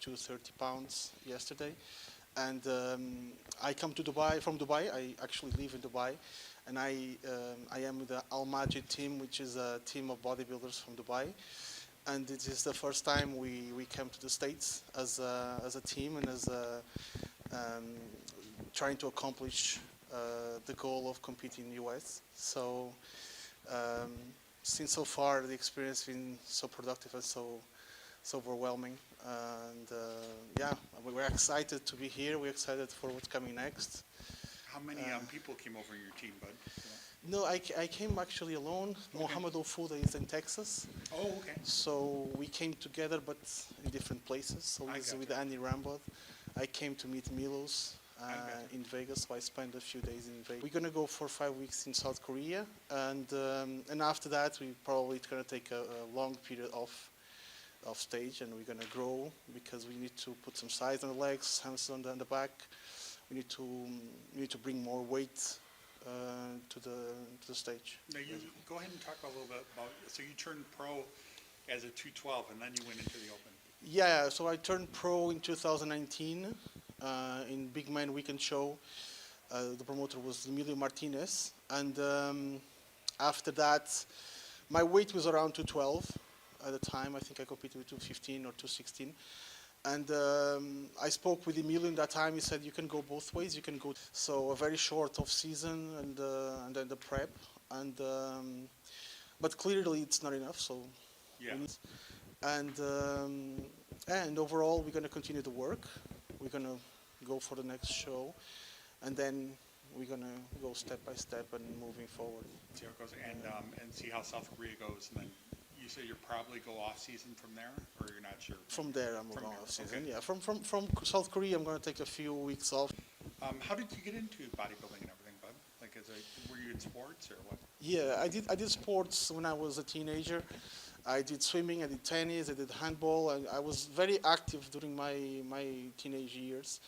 to 30 pounds yesterday. And I come to Dubai from Dubai. I actually live in Dubai, and I am with the Al Majid team, which is a team of bodybuilders from Dubai. And it is the first time we came to the States as a team and as um, trying to accomplish the goal of competing in the US. So um, since so far the experience has been so productive and so overwhelming. And yeah, we're excited to be here. We're excited for what's coming next. How many people came over in your team, bud? No, I came actually alone. Okay. Mohammed Ofuda is in Texas. Oh, okay. So we came together, but in different places. So he's gotcha. with Andy Rambod. I came to meet Milos gotcha. in Vegas, so I spent a few days in Vegas. We're gonna go for 5 weeks in South Korea, and after that, we probably it's gonna take a long period off stage, and we're gonna grow because we need to put some size on the legs, hands on the back. We need to bring more weight to the stage. Now you go ahead and talk a little bit about. So you turned pro as a 212, and then you went into the open. Yeah, so I turned pro in 2019 in Big Man Weekend Show. The promoter was Emilio Martinez, and after that, my weight was around 212 at the time. I think I competed with 215 or 216. And I spoke with Emilio in that time. He said, you can go both ways. You can go. So a very short off season and then the prep. But clearly it's not enough. So yeah. And overall, we're going to continue to work. We're going to go for the next show. And then we're going to go step by step and moving forward. See how it goes and see how South Korea goes. And then you say you'll probably go off season from there, or you're not sure? From there, I'm going off season. Okay. Yeah, from South Korea, I'm going to take a few weeks off. How did you get into bodybuilding and everything, bud? Like, were you in sports or what? Yeah, I did sports when I was a teenager. I did swimming, I did tennis, I did handball, and I was very active during my teenage years.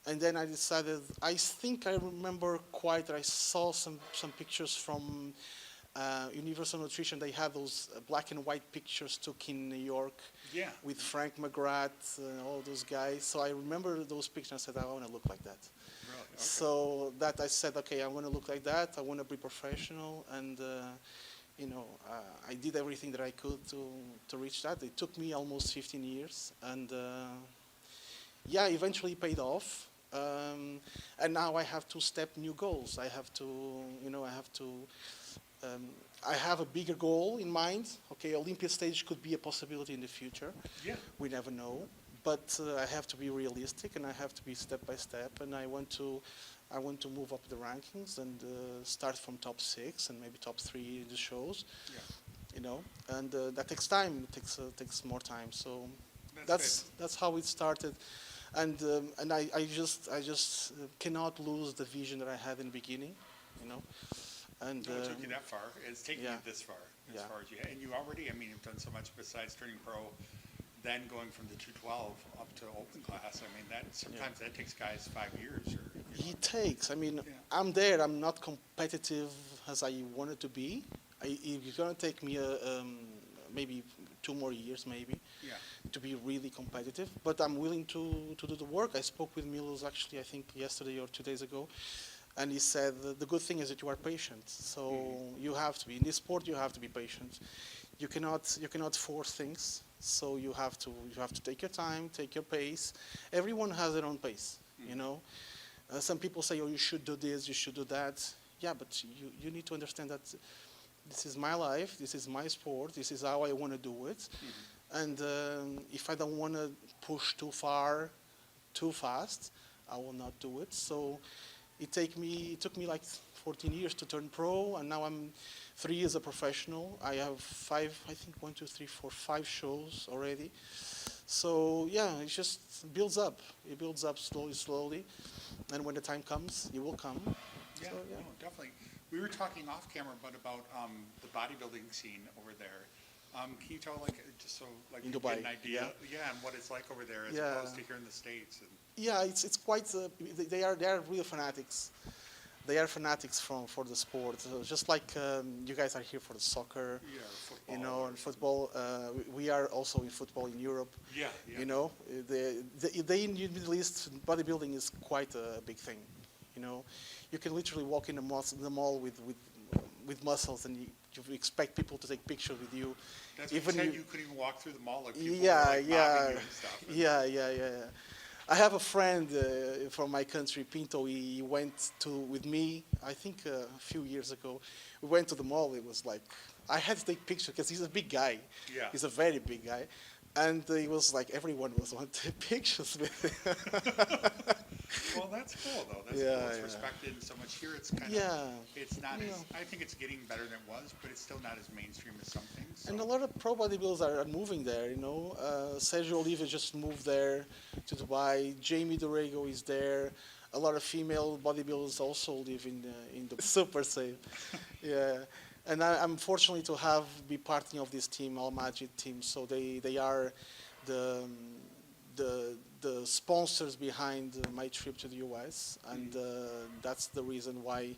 And then I decided, I think I remember quite, I saw some pictures from Universal Nutrition. They had those black and white pictures took in New York Yeah. with Frank McGrath and all those guys. So I remember those pictures. I said, I want to look like that. Really? Okay. So that I said, okay, I want to look like that. I want to be professional. And, I did everything that I could to reach that. It took me almost 15 years. And yeah, eventually paid off. And now I have to step new goals. I have to, I have a bigger goal in mind. Okay, Olympia stage could be a possibility in the future. Yeah. We never know. But I have to be realistic, and I have to be step by step. And I want to move up the rankings and start from top 6 and maybe top 3 in the shows. Yeah. And that takes time. It takes more time. So That's that's how it started. And I just cannot lose the vision that I had in the beginning. And No, it took you that far. It's taken yeah. you this far, as Yeah. far as you. And you already, you've done so much besides turning pro, then going from the 212 up to open class. That sometimes that takes guys 5 years. It takes. Yeah. I'm there. I'm not competitive as I wanted to be. It's gonna take me maybe 2 more years, maybe, Yeah. to be really competitive. But I'm willing to do the work. I spoke with Milos actually, I think yesterday or 2 days ago. And he said, the good thing is that you are patient. So you have to be. In this sport, you have to be patient. You cannot force things. So you have to take your time, take your pace. Everyone has their own pace, Some people say, oh, you should do this, you should do that. Yeah, but you need to understand that this is my life, this is my sport, this is how I want to do it. And if I don't want to push too far, too fast, I will not do it. So it took me like 14 years to turn pro, and now I'm 3 years a professional. I have 5, I think 1, 2, 3, 4, 5 shows already. So yeah, it just builds up. It builds up slowly, and when the time comes, it will come. Yeah, So, yeah. No, definitely. We were talking off camera, but about the bodybuilding scene over there. Can you tell, just so In you Dubai, get an idea, yeah. and what it's like over there as Yeah. opposed to here in the States? And Yeah, it's quite. They are real fanatics. They are fanatics for the sport, just like you guys are here for the soccer, Yeah, football. you know, or and something. football. We are also in football in Europe. Yeah, yeah. You know, the in the Middle East, bodybuilding is quite a big thing. You know, you can literally walk in the mall with muscles, and you expect people to take pictures with you. That's what you Even said. You couldn't even walk through the mall. Like people were yeah, like mobbing you and stuff. And yeah. I have a friend from my country, Pinto. He went with me, I think a few years ago. We went to the mall. It was like, I had to take pictures because he's a big guy. Yeah. He's a very big guy. And it was like everyone was wanting to take pictures with him. Well, that's cool though. That's Yeah, cool. It's yeah. respected so much here. It's kind of. Yeah. It's not You as. know. I think it's getting better than it was, but it's still not as mainstream as some things. So. And a lot of pro bodybuilders are moving there, you know. Sergio Oliva just moved there to Dubai. Jamie Dorego is there. A lot of female bodybuilders also live in the super safe. Yeah. And I'm fortunate to be part of this team, Al Majid team. So they are the the sponsors behind my trip to the US, and that's the reason why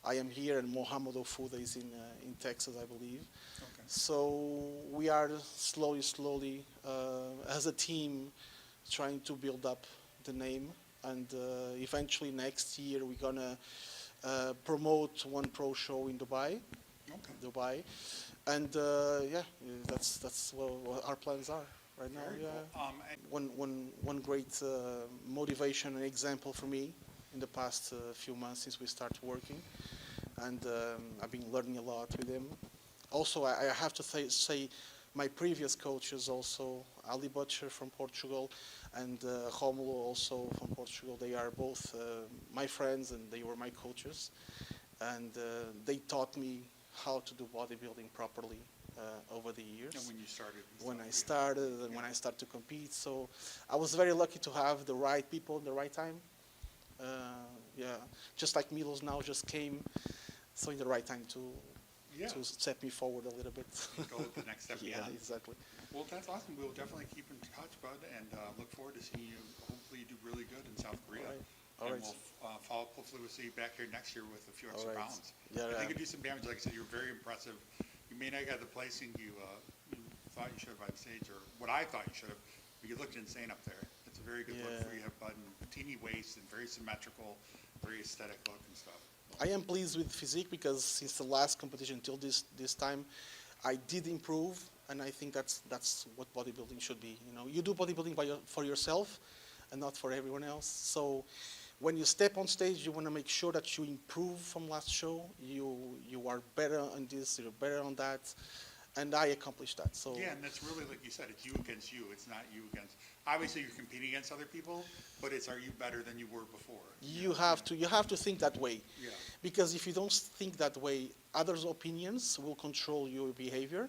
I am here. And Mohamed Ofuda is in Texas, I believe. Okay. So we are slowly, as a team, trying to build up the name, and eventually next year we're gonna promote one pro show in Dubai. Okay. Dubai, and yeah, that's what our plans are right now. Very Yeah. cool. One great motivation and example for me in the past few months since we started working, and I've been learning a lot with him. Also, I have to say my previous coaches also, Ali Butcher from Portugal and Romulo also from Portugal. They are both my friends, and they were my coaches, and they taught me how to do bodybuilding properly over the years. And when you started. and When stuff, I yeah. started and when I started to compete. So I was very lucky to have the right people in the right time. Yeah, just like Milos now just came, so in the right time to Yeah. step me forward a little bit. Go with the next step. Yeah, beyond. exactly. Well, that's awesome. We'll definitely keep in touch, bud, and look forward to seeing you. Hopefully, you do really good in South Korea. All And right. we'll follow up. Hopefully, we'll see you back here next year with a few extra right. pounds. Yeah, I think yeah. you do some damage. Like I said, you're very impressive. You may not get the placing you thought you should have on stage, or what I thought you should have, but you looked insane up there. It's a very good look Yeah. for you. You have button, teeny waist, and very symmetrical, very aesthetic look and stuff. I am pleased with physique because since the last competition until this time, I did improve, and I think that's what bodybuilding should be. You know, you do bodybuilding for yourself, and not for everyone else. So, when you step on stage, you want to make sure that you improve from last show. You are better on this, you're better on that, and I accomplished that. So Yeah, and that's really, like you said, it's you against you. It's not you against. Obviously, you're competing against other people, but it's are you better than you were before? you have to think that way. Yeah. Because if you don't think that way, others' opinions will control your behavior,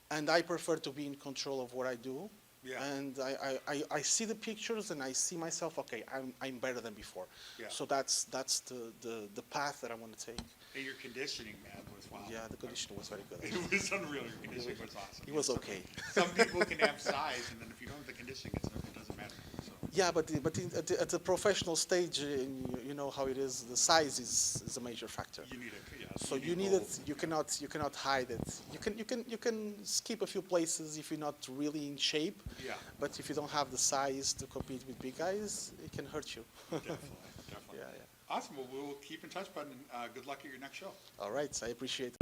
and I prefer to be in control of what I do. Yeah. And I see the pictures and I see myself. Okay, I'm better than before. Yeah. So that's the path that I want to take. And your conditioning, man, was wow. Yeah, the condition was very good. It was unreal. Your conditioning was awesome. It was okay. Some people can have size, and then if you don't have the conditioning, it doesn't matter. So. Yeah, but at the professional stage, you know how it is. The size is a major factor. You need it, yeah. So you need both. it. You cannot hide it. You can skip a few places if you're not really in shape. Yeah. But if you don't have the size to compete with big guys, it can hurt you. Definitely, definitely. Yeah, yeah. Awesome. Well, we'll keep in touch, bud, and good luck at your next show. All right. I appreciate it.